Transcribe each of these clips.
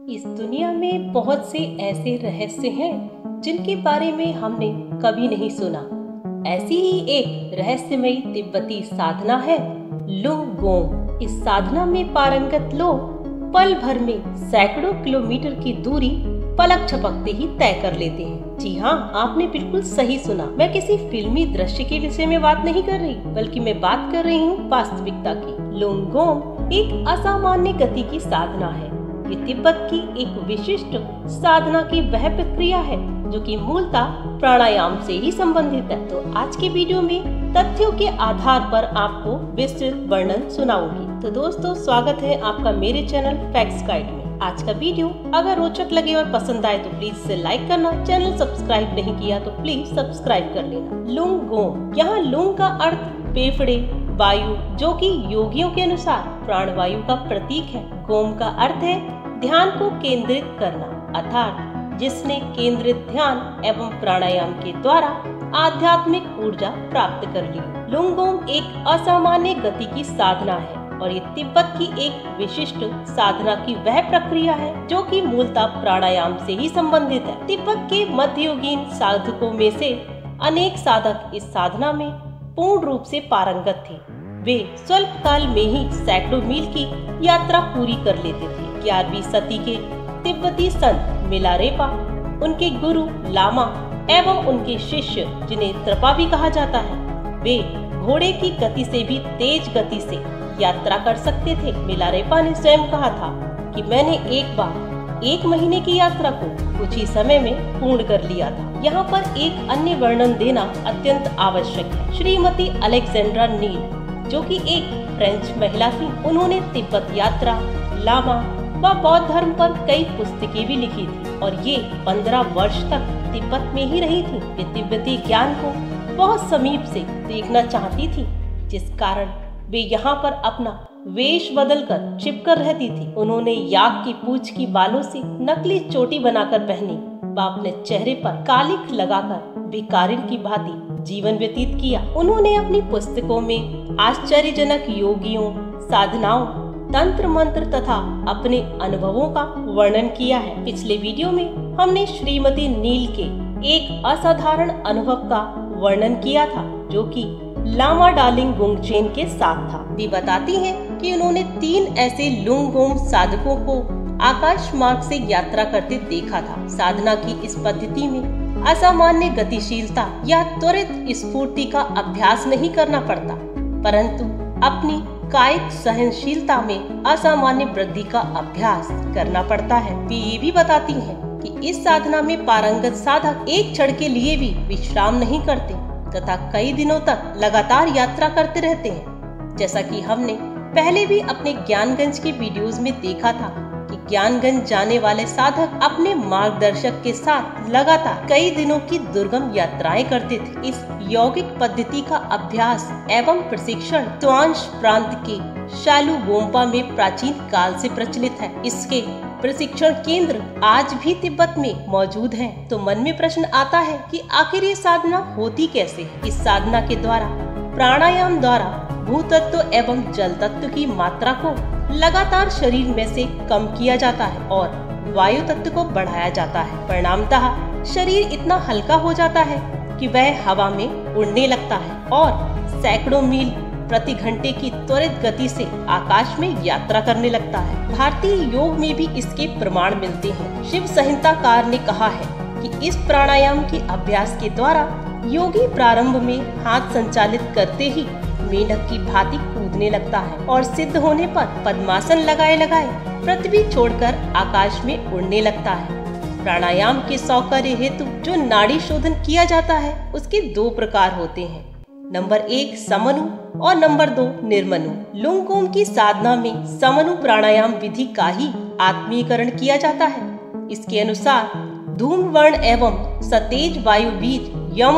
इस दुनिया में बहुत से ऐसे रहस्य हैं जिनके बारे में हमने कभी नहीं सुना। ऐसी ही एक रहस्यमयी तिब्बती साधना है लुंगगोम। इस साधना में पारंगत लोग पल भर में सैकड़ों किलोमीटर की दूरी पलक झपकते ही तय कर लेते हैं। जी हाँ, आपने बिल्कुल सही सुना। मैं किसी फिल्मी दृश्य के विषय में बात नहीं कर रही, बल्कि मैं बात कर रही हूँ वास्तविकता की। लुंगगोम एक असामान्य गति की साधना है। ये तिब्बत की एक विशिष्ट साधना की वह प्रक्रिया है जो कि मूलतः प्राणायाम से ही संबंधित है। तो आज के वीडियो में तथ्यों के आधार पर आपको विस्तृत वर्णन सुनाऊंगी। तो दोस्तों, स्वागत है आपका मेरे चैनल फैक्ट्स गाइड में। आज का वीडियो अगर रोचक लगे और पसंद आए तो प्लीज इसे लाइक करना। चैनल सब्सक्राइब नहीं किया तो प्लीज सब्सक्राइब कर लेना। लुंगगोम, यहाँ लुंग का अर्थ फेफड़े, वायु, जो कि योगियों के अनुसार प्राणवायु का प्रतीक है। गोम का अर्थ है ध्यान को केंद्रित करना, अर्थात जिसने केंद्रित ध्यान एवं प्राणायाम के द्वारा आध्यात्मिक ऊर्जा प्राप्त कर ली। लुंगगोम एक असामान्य गति की साधना है और ये तिब्बत की एक विशिष्ट साधना की वह प्रक्रिया है जो कि मूलतः प्राणायाम से ही संबंधित है। तिब्बत के मध्ययुगीन साधकों में से अनेक साधक इस साधना में पूर्ण रूप से पारंगत थे। वे स्वल्प काल में ही सैकड़ों मील की यात्रा पूरी कर लेते थे। 11वीं सदी के तिब्बती संत मिलारेपा, उनके गुरु लामा एवं उनके शिष्य जिन्हें त्रपा भी कहा जाता है, वे घोड़े की गति से भी तेज गति से यात्रा कर सकते थे। मिलारेपा ने स्वयं कहा था कि मैंने एक बार 1 महीने की यात्रा को कुछ ही समय में पूर्ण कर लिया था। यहाँ पर एक अन्य वर्णन देना अत्यंत आवश्यक है। श्रीमती अलेक्जेंड्रा नील, जो कि एक फ्रेंच महिला थी, उन्होंने तिब्बत यात्रा, लामा व बौद्ध धर्म पर कई पुस्तकें भी लिखी थी और ये 15 वर्ष तक तिब्बत में ही रही थी। वे तिब्बती ज्ञान को बहुत समीप से देखना चाहती थी, जिस कारण वे यहाँ पर अपना वेश बदलकर छिपकर रहती थी। उन्होंने याक की पूंछ की बालों से नकली चोटी बनाकर पहनी व अपने चेहरे पर कालिख लगाकर भिखारिन की भांति जीवन व्यतीत किया। उन्होंने अपनी पुस्तकों में आश्चर्यजनक योगियों, साधनाओं, तंत्र मंत्र तथा अपने अनुभवों का वर्णन किया है। पिछले वीडियो में हमने श्रीमती नील के एक असाधारण अनुभव का वर्णन किया था जो कि लामा डालिंग गुंगचेन के साथ था। वे बताती हैं कि उन्होंने 3 ऐसे लुंगगोम साधकों को आकाश मार्ग से यात्रा करते देखा था। साधना की इस पद्धति में असामान्य गतिशीलता या त्वरित स्फूर्ति का अभ्यास नहीं करना पड़ता, परंतु अपनी कायिक सहनशीलता में असामान्य वृद्धि का अभ्यास करना पड़ता है। वे ये भी बताती हैं कि इस साधना में पारंगत साधक एक क्षण के लिए भी विश्राम नहीं करते तथा कई दिनों तक लगातार यात्रा करते रहते हैं। जैसा कि हमने पहले भी अपने ज्ञानगंज के वीडियोस में देखा था कि ज्ञानगंज जाने वाले साधक अपने मार्गदर्शक के साथ लगातार कई दिनों की दुर्गम यात्राएं करते थे। इस यौगिक पद्धति का अभ्यास एवं प्रशिक्षण त्वांश प्रांत के शालुगोम्पा में प्राचीन काल से प्रचलित है। इसके प्रशिक्षण केंद्र आज भी तिब्बत में मौजूद हैं। तो मन में प्रश्न आता है कि आखिर ये साधना होती कैसे है? इस साधना के द्वारा प्राणायाम द्वारा भूतत्व एवं जल तत्व की मात्रा को लगातार शरीर में से कम किया जाता है और वायु तत्व को बढ़ाया जाता है। परिणामतः शरीर इतना हल्का हो जाता है कि वह हवा में उड़ने लगता है और सैकड़ों मील प्रति घंटे की त्वरित गति से आकाश में यात्रा करने लगता है। भारतीय योग में भी इसके प्रमाण मिलते हैं। शिव संहिताकार ने कहा है कि इस प्राणायाम के अभ्यास के द्वारा योगी प्रारंभ में हाथ संचालित करते ही मेंढक की भांति कूदने लगता है और सिद्ध होने पर पद्मासन लगाए लगाए पृथ्वी छोड़कर आकाश में उड़ने लगता है। प्राणायाम के सौकर्य हेतु जो नाड़ी शोधन किया जाता है उसके 2 प्रकार होते हैं। नंबर 1 समनु और नंबर 2 निर्मनु। लुंगगोम की साधना में समनु प्राणायाम विधि का ही आत्मीकरण किया जाता है। इसके अनुसार धूम वर्ण एवं सतेज वायु बीज यम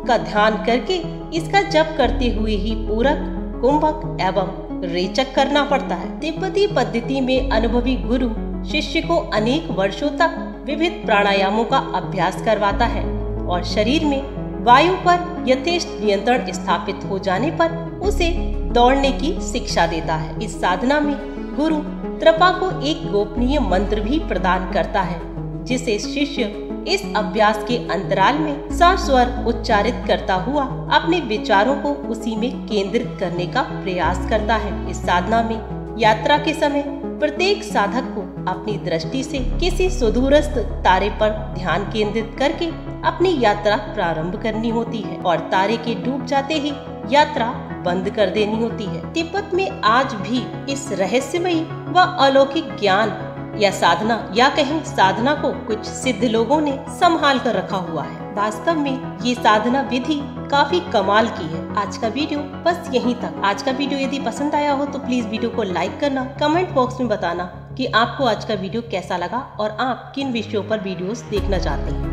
का ध्यान करके इसका जप करते हुए ही पूरक, कुंभक एवं रेचक करना पड़ता है। तिब्बती पद्धति में अनुभवी गुरु शिष्य को अनेक वर्षों तक विविध प्राणायामों का अभ्यास करवाता है और शरीर में वायु पर यथेष्ट नियंत्रण स्थापित हो जाने पर उसे दौड़ने की शिक्षा देता है। इस साधना में गुरु त्रिपा को एक गोपनीय मंत्र भी प्रदान करता है, जिसे शिष्य इस अभ्यास के अंतराल में सस्वर उच्चारित करता हुआ अपने विचारों को उसी में केंद्रित करने का प्रयास करता है। इस साधना में यात्रा के समय प्रत्येक साधक को अपनी दृष्टि से किसी सुदूरस्थ तारे पर ध्यान केंद्रित करके अपनी यात्रा प्रारंभ करनी होती है और तारे के डूब जाते ही यात्रा बंद कर देनी होती है। तिब्बत में आज भी इस रहस्यमयी व अलौकिक ज्ञान या साधना या कहीं साधना को कुछ सिद्ध लोगों ने संभाल कर रखा हुआ है। वास्तव में ये साधना विधि काफी कमाल की है। आज का वीडियो बस यहीं तक। आज का वीडियो यदि पसंद आया हो तो प्लीज वीडियो को लाइक करना, कमेंट बॉक्स में बताना कि आपको आज का वीडियो कैसा लगा और आप किन विषयों पर वीडियोस देखना चाहते हैं।